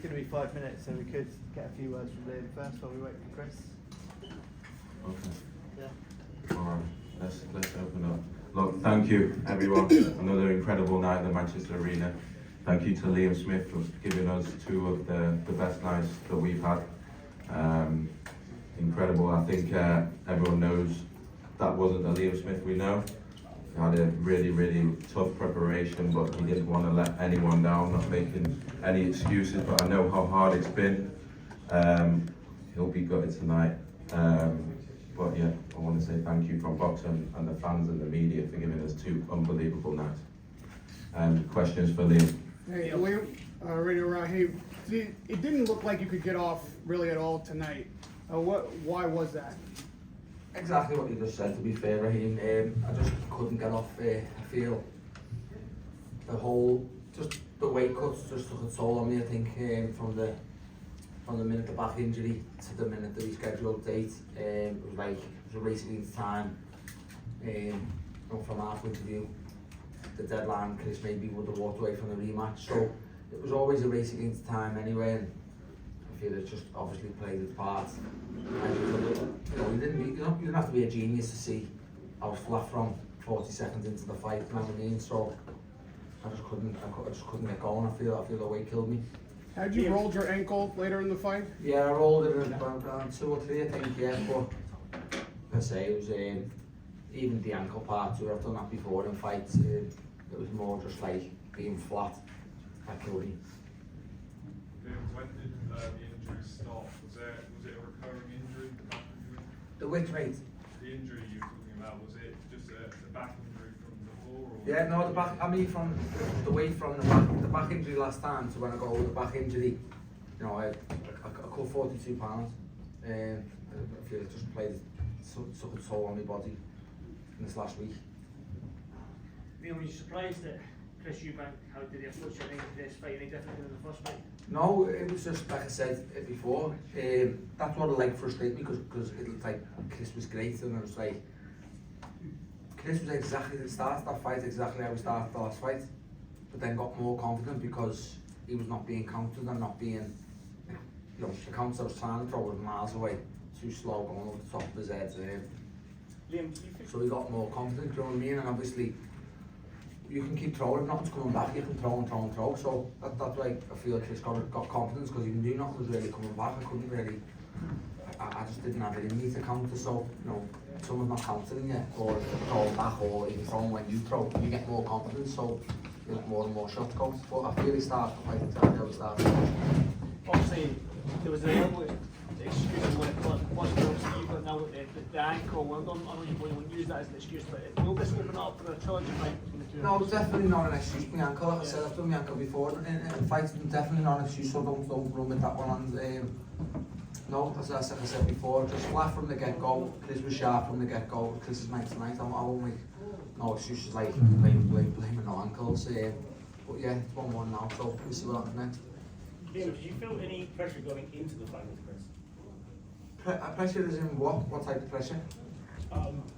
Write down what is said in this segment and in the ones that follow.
going to be 5 minutes, so we could get a few words from Liam first while we wait for Chris. Okay. Yeah. All right. Let's open up. Look, thank you everyone. Another incredible night at the Manchester Arena. Thank you to Liam Smith for giving us two of the best nights that we've had. Incredible. I think everyone knows that wasn't the Liam Smith we know. He had a really tough preparation, but he didn't want to let anyone down, not making any excuses, but I know how hard it's been. He'll be gutted tonight. But yeah, I want to say thank you from boxing and the fans and the media for giving us two unbelievable nights. Questions for Liam? Hey, Liam, Radio Row. Hey, it didn't look like you could get off really at all tonight. Why was that? Exactly what you just said, to be fair, Raheem. I just couldn't get off. I feel the weight cuts just took a toll on me, I think, from the minute the back injury to the minute the rescheduled date. It was a race against time. From our point of view, the deadline, Chris maybe would have walked away from the rematch. So it was always a race against time anyway, and I feel it just obviously played its part. You didn't have to be a genius to see I was flat from 40 seconds into the fight, you know what I mean? So I just couldn't get going. I feel the weight killed me. Had you rolled your ankle later in the fight? Yeah, I rolled it in about 2 or 3, I think, yeah, but I say it was even the ankle part too. I've done that before in fights. It was more just like being flat. That killed me. When did the injury stop? Was it a recurring injury, the back injury? The which rate? The injury you were talking about, was it just a back injury from before? Or Yeah, no, the back. I mean, from the weight from the back injury last time to when I go with the back injury, you know, I cut 42 pounds. I feel it just played took a toll on my body in this last week. Liam, were you surprised that Chris Eubank, how did he approach this fight any different than the first fight? No, it was just like I said before. That's what frustrated me because it looked like Chris was great, and it was like Chris was exactly the start of that fight, exactly how we started the last fight, but then got more confident because he was not being countered and not being, you know, the counter I was trying to throw was miles away, too slow, going over the top of his head. Liam, So he got more confident, you know what I mean? And obviously, you can keep throwing, if nothing's coming back, you can throw and throw and throw. So that's why I feel like Chris got confidence, because he knew nothing was really coming back. I just didn't have it in me to counter. So, you know, someone's not countering you, or throwing back, or even throwing when you throw, you get more confidence, so you get more and more shots go. But I feel he started the fight exactly how he started. obviously there was a little excuse when it was obviously you've got now the ankle. Well, I don't know you wouldn't use that as an excuse, but will this open up for a challenging fight between the two? No, it's definitely not an excuse. My ankle, like I said, I've done my ankle before in fights, definitely not an excuse, so don't run with that one. And no, as I said before, just flat from the get-go. Chris was sharp from the get-go. Chris is night tonight. I won't make no excuses like blaming no ankles. But yeah, it's 1-1 now, so we'll see what happens next. Liam, did you feel any pressure going into the fight with Chris? Pressure is in what? What type of pressure?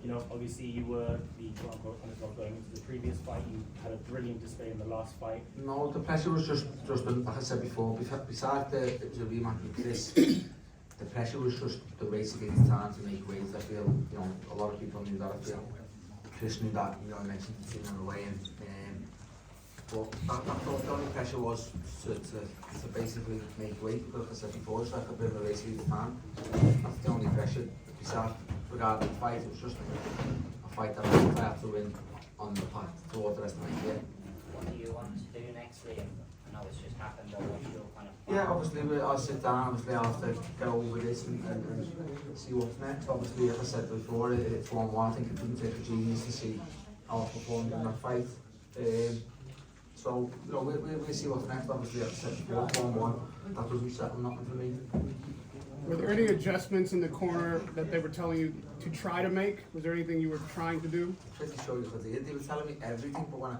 You know, obviously you were the quote-unquote underdog going into the previous fight. You had a brilliant display in the last fight. No, the pressure was just like I said before, besides it was a rematch with Chris, the pressure was just the race against time to make weight. I feel, you know, a lot of people knew that. I feel Chris knew that, you know, I mentioned the team on the way, and but the only pressure was to basically make weight, because like I said before, it's like a bit of a race against time. That's the only pressure. Besides, regarding the fight, it was just a fight that I had to win on the path towards the rest of my year. What do you want to do next, Liam? I know it's just happened, but what's your kind of... Yeah, obviously I'll sit down, obviously I'll have to go over this and see what's next. Obviously, as I said before, it's 1-1. I think it didn't take a genius to see how I performed in that fight. So, you know, we'll see what's next. Obviously, as I said before, 1-1. That doesn't settle nothing for me. Were there any adjustments in the corner that they were telling you to try to make? Was there anything you were trying to do? Pretty sure what they did. They were telling me everything, but when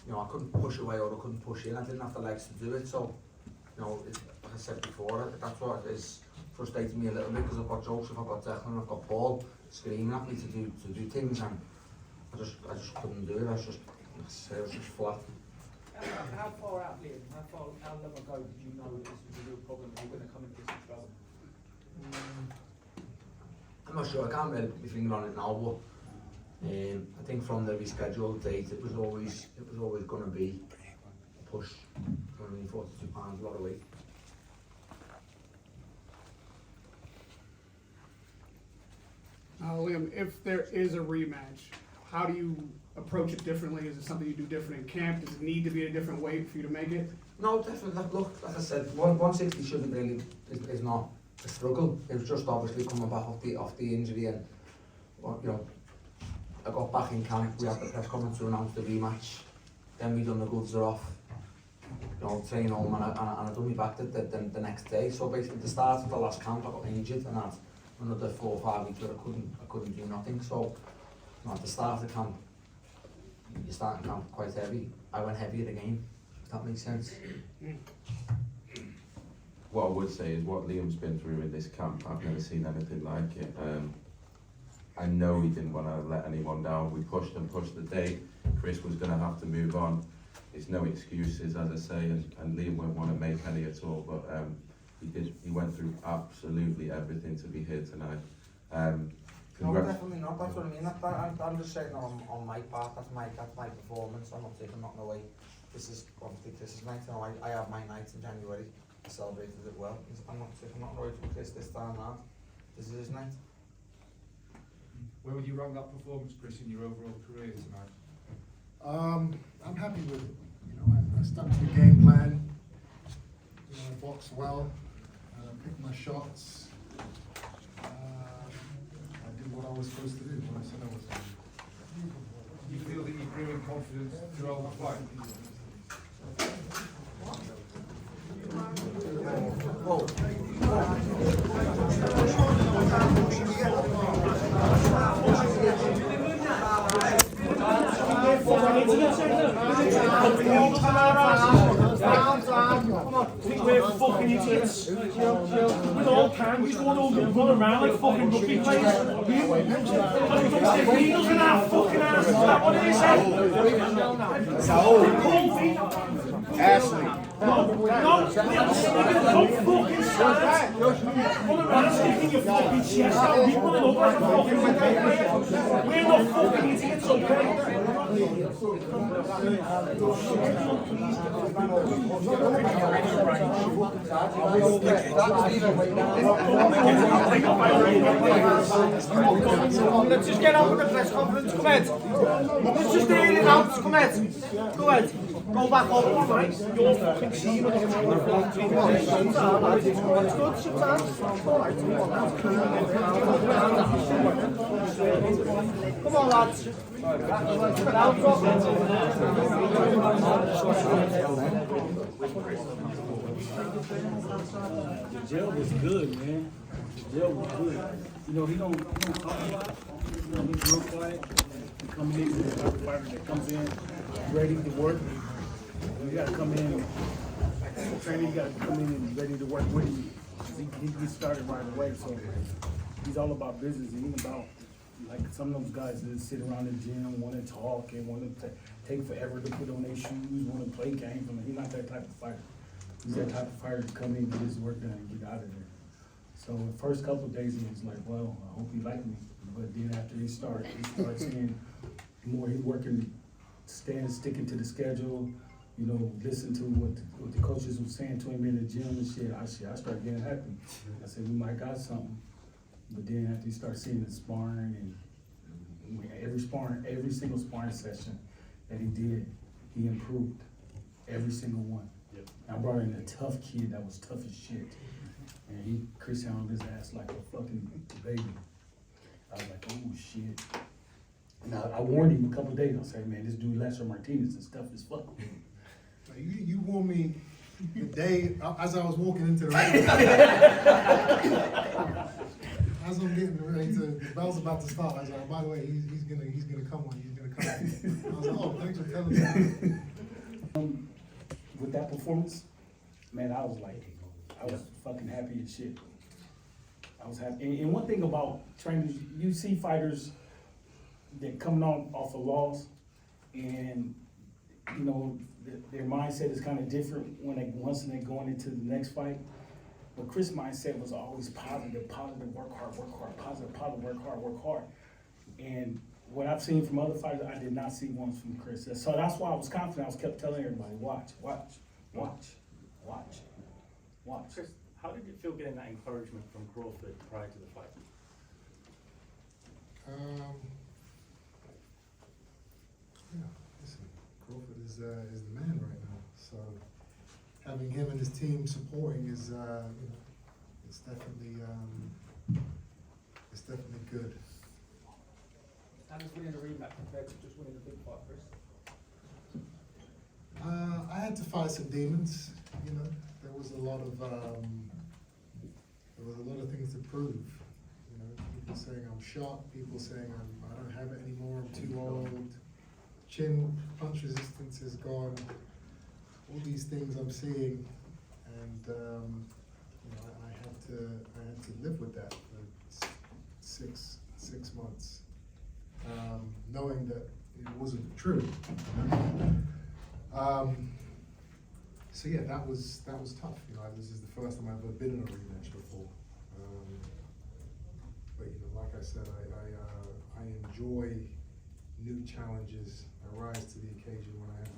you know, I couldn't push away or I couldn't push in, I didn't have the legs to do it. So, you know, like I said before, that's what is frustrating me a little bit, because I've got Joseph, I've got Declan, I've got Paul screaming at me to do things, and I just couldn't do it. I was just flat. How far out, Liam? How long ago did you know that this was a real problem and you were going to come into this trouble? I'm not sure, I can't really put my finger on it now, but I think from the rescheduled date it was always going to be a push. 42 pounds, a lot of weight. Liam, if there is a rematch, how do you approach it differently? Is it something you do different in camp? Does it need to be a different weight for you to make it? No, definitely. Look, like I said, 160 shouldn't really is not a struggle. It was just obviously coming back off the injury, and well, you know, I got back in camp. We had the press conference to announce the rematch. Then we done the goods are off. You know, train home, and I done me back the next day. So basically, at the start of the last camp, I got injured, and I had another 4 or 5 weeks where I couldn't do nothing. So you know, at the start of the camp, you're starting camp quite heavy. I went heavier again. If that makes sense. What I would say is what Liam's been through in this camp, I've never seen anything like it. I know he didn't want to let anyone down. We pushed and pushed the date. Chris was going to have to move on. There's no excuses, as I say, and Liam won't want to make any at all, but he went through absolutely everything to be here tonight. No, definitely not. That's what I mean. I'm just saying on my part. That's my performance. I'm not taking nothing away. This is obviously Chris's night. You know, I have my night in January. I celebrated it well. I'm not taking nothing away from Chris this time round. This is his night. Where would you rank that performance, Chris, in your overall career tonight? I'm happy with it. You know, I stuck to the game plan. You know, I boxed well. Picked my shots. I did what I was supposed to do. What I said I was going to do. You feel that you grew in confidence throughout the fight? We're fucking idiots. With all cans, run around like fucking rugby players. He doesn't have fucking ass. Is that what it is? Ashley. Don't fucking stand. Run around sticking your fucking chest out. We run over like a fucking rugby player. We're not fucking idiots, okay? Let's just get on with the press conference. Come ahead. Let's just deal it out. Come ahead. Go ahead. Go back up, right? You're fucking team. Let's go to come on, lads. The gel was good, man. The gel was good. You know, he don't talk a lot. You know, he's real quiet. He comes in, he's the type of fighter that comes in ready to work. You gotta come in, training, you gotta come in and ready to work with him. He gets started right away, so he's all about business. He ain't about, like some of those guys that sit around the gym, wanna talk and wanna take forever to put on their shoes, wanna play games. I mean, he's not that type of fighter. He's that type of fighter to come in, get his work done, and get out of there. So the first couple of days he was like, well, I hope he liked me. But then after he started seeing more, he working, sticking to the schedule, you know, listen to what the coaches were saying to him in the gym and shit. I started getting happy. I said, we might got something. But then after you start seeing the sparring and every single sparring session that he did, he improved. Every single one. Yep. I brought in a tough kid that was tough as shit. And Chris handled his ass like a fucking baby. I was like, oh shit. And I warned him a couple of days. I said, man, this dude Lester Martinez is tough as fuck. You warned me the day as I was walking into the ring. As I'm getting ready to, the bell's about to start, I was like, by the way, he's gonna come on, he's gonna come on. I was like, oh, thanks for telling me. With that performance, man, I was fucking happy as shit. I was happy. And one thing about trainers, you see fighters that coming off of loss, and you know, their mindset is kind of different once they're going into the next fight. But Chris' mindset was always positive, work hard, positive, work hard. And what I've seen from other fighters, I did not see once from Chris. So that's why I was confident. I kept telling everybody, watch. Chris, how did it feel getting that encouragement from Crawford prior to the fight? Yeah, listen, Crawford is the man right now. So having him and his team supporting is, it's definitely good. How does winning a rematch compared to just winning a big fight, Chris? I had to fight some demons. There was a lot of things to prove. People saying I'm shot, people saying I don't have it anymore, I'm too old. Chin punch resistance is gone. All these things I'm seeing, and I had to live with that for six months, knowing that it wasn't true. So yeah, that was tough. This is the first time I've ever been in a rematch before. But like I said, I enjoy new challenges. I rise to the occasion when I have to.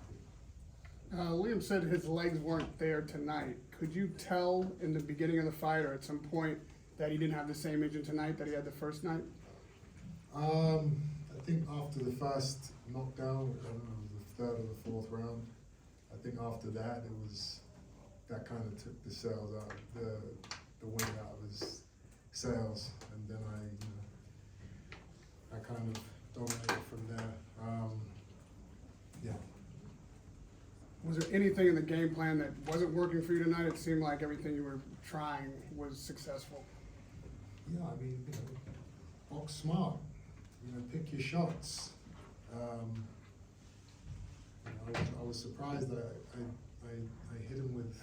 Liam said his legs weren't there tonight. Could you tell in the beginning of the fight or at some point that he didn't have the same engine tonight that he had the first night? I think after the first knockdown, I don't know, the third or the fourth round, I think after that that kind of took the sails out, the wind out of his sails, and then I kind of dominated from there. Yeah. Was there anything in the game plan that wasn't working for you tonight? It seemed like everything you were trying was successful. Yeah, I mean, box smart. Pick your shots. I was surprised that I hit him with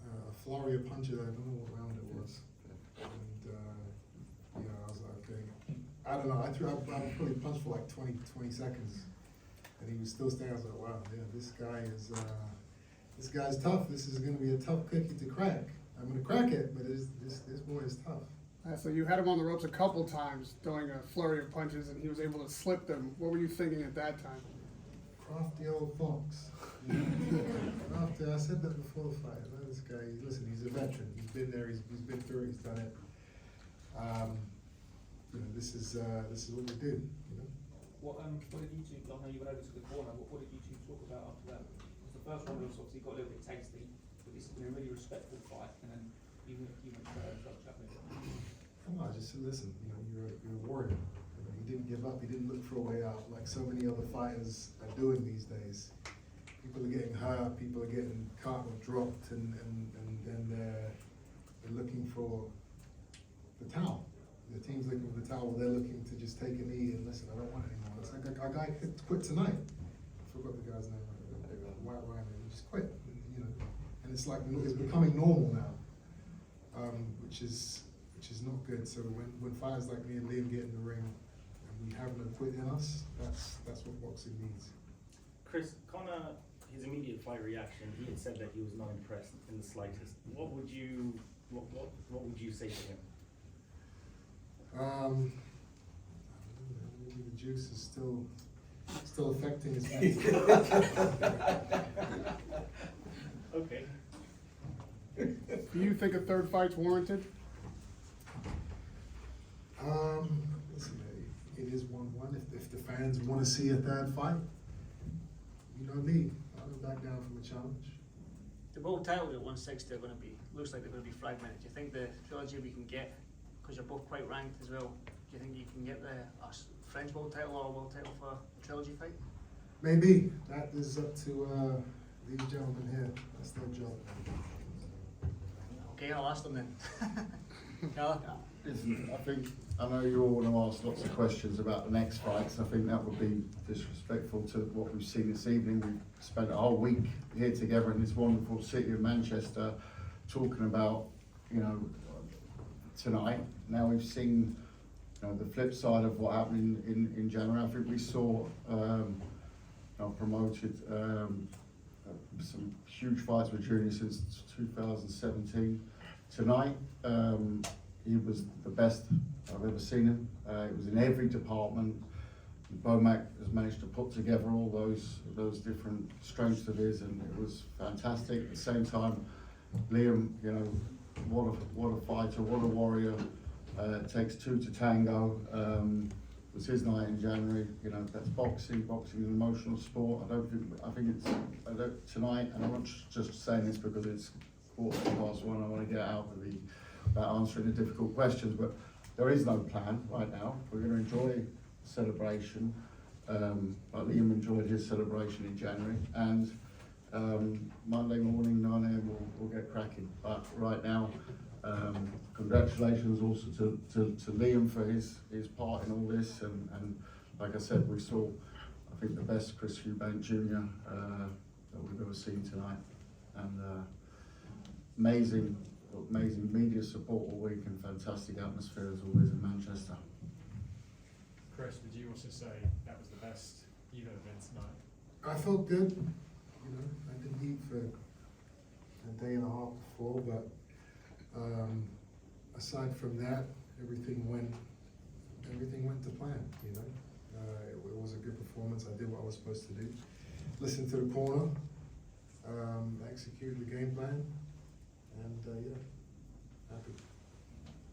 a flurry of punches. I don't know what round it was, and I was like, okay, I don't know. I probably punched for like 20 seconds, and he was still standing. I was like, wow, yeah, this guy's tough. This is going to be a tough cookie to crack. I'm going to crack it, but this boy is tough. So you had him on the ropes a couple times doing a flurry of punches, and he was able to slip them. What were you thinking at that time? Crafty old fox. Crafty, I said that before the fight. I know this guy, listen, he's a veteran. He's been there, he's been through it, he's done it. This is what we do, What did you two, I know you went over to the corner, what did you two talk about after that? Because the first one was obviously got a little bit tasty, but this has been a really respectful fight, and then you went to chat with him. Come on, just listen, you're a warrior. He didn't give up, he didn't look for a way out like so many other fighters are doing these days. People are getting hurt, people are getting caught or dropped, and then they're looking for the towel. The team's looking for the towel, they're looking to just take a knee and listen, I don't want it anymore. It's like our guy quit tonight. I forgot the guy's name, White Ryan, he just quit, and it's like, it's becoming normal now, which is not good. So when fighters like me and Liam get in the ring and we have no quit in us, that's what boxing needs. Chris, Conor, his immediate fight reaction, he had said that he was not impressed in the slightest. What would you say to him? Maybe the juice is still affecting his mental. Okay. Do you think a third fight's warranted? Listen, it is 1-1. If the fans want to see a third fight, you know me, I'll go back down from a challenge. The world titles at 160 are going to be, looks like they're going to be fragmented. Do you think the trilogy we can get, because you're both quite ranked as well, do you think you can get the French world title or a world title for a trilogy fight? Maybe. That is up to these gentlemen here. That's their job. Okay, I'll ask them then. I know you all want to ask lots of questions about the next fights. I think that would be disrespectful to what we've seen this evening. We've spent a whole week here together in this wonderful city of Manchester talking about, tonight. Now we've seen, the flip side of what happened in January. I think we saw I've promoted some huge fights with Junior since 2017. Tonight, he was the best I've ever seen him. It was in every department. Eubank has managed to put together all those different strengths of his, and it was fantastic. At the same time, Liam, you know, what a fighter, what a warrior. Takes two to tango. It was his night in January. You know, that's boxing. Boxing is an emotional sport. I think it's tonight, and I'm not just saying this because it's 1:15. I want to get out of about answering the difficult questions, but there is no plan right now. We're going to enjoy the celebration. Like Liam enjoyed his celebration in January, and Monday morning 9 AM we'll get cracking. But right now, congratulations also to Liam for his part in all this, and like I said, we saw, I think, the best Chris Eubank Jr. That we've ever seen tonight, and amazing media support all week, and fantastic atmosphere as always in Manchester. Chris, would you also say that was the best you've ever been tonight? I felt good. You know, I didn't eat for a day and a half before, but aside from that, everything went to plan. You know, it was a good performance. I did what I was supposed to do. Listened to the corner, executed the game plan, and yeah, happy.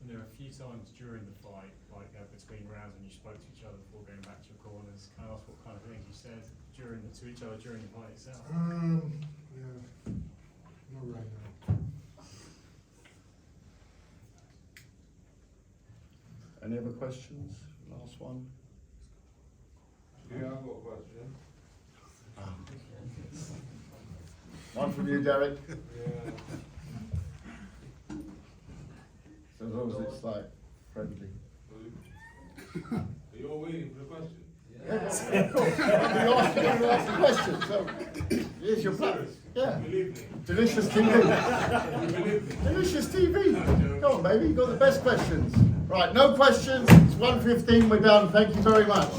And there are a few times during the fight, like between rounds, when you spoke to each other before going back to your corners. Can I ask what kind of things you said to each other during the fight itself? Yeah, not right now. Any other questions? Last one. Yeah, I've got a question. One from you, Derek. Yeah. So as long as it's like friendly. Are you all waiting for the question? Yes. You asked the question, so here's your plan. Yeah. Believe me. Delicious TV. Delicious TV. Come on, baby, you got the best questions. Right, no questions. It's 1:15. We're done. Thank you very much.